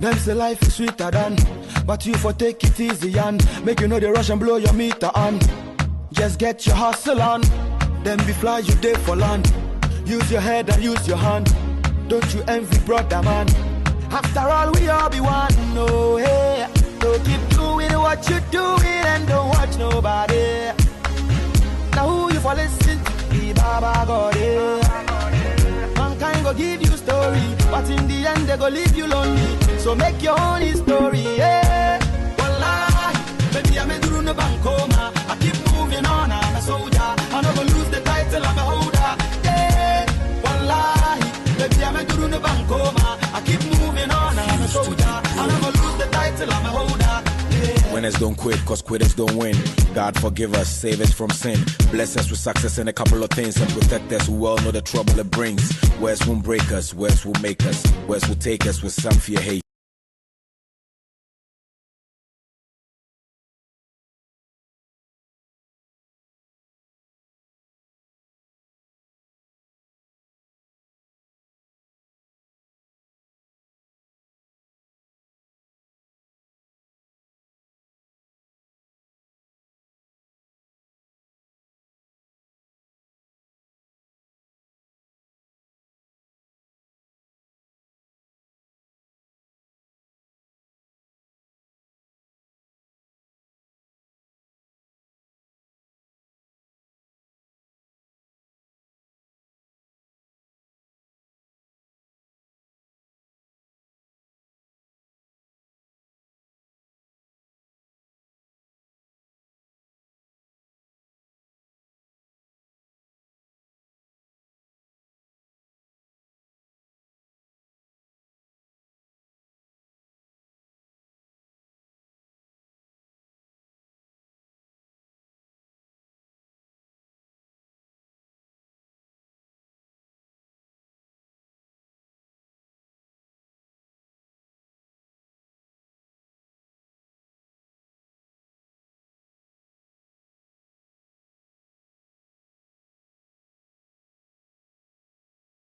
Them say life is sweeter than, but you for take it easy and make you know the rush and blow your meter on. Just get your hustle on, then be fly you day for land. Use your head and use your hand. Don't you envy brother man? After all we all be one. No hey, don't keep doing what you doing and don't watch nobody. Now who you for listen to? The Baba God. Mankind go give you story, but in the end they go leave you lonely. So make your own story, yeah. Wallahi, baby I'm a through no bankoma. I keep moving on, I'm a soldier. I never lose the title, I'm a holder, yeah. Wallahi, baby I'm a through no bankoma. I keep moving on, I'm a soldier. I never lose the title, I'm a holder, yeah. Winners don't quit, cause quitters don't win. God forgive us, save us from sin. Bless us with success and a couple of things, and protect us who well know the trouble it brings. Words won't break us, words will make us. Words will take us with some fear hate.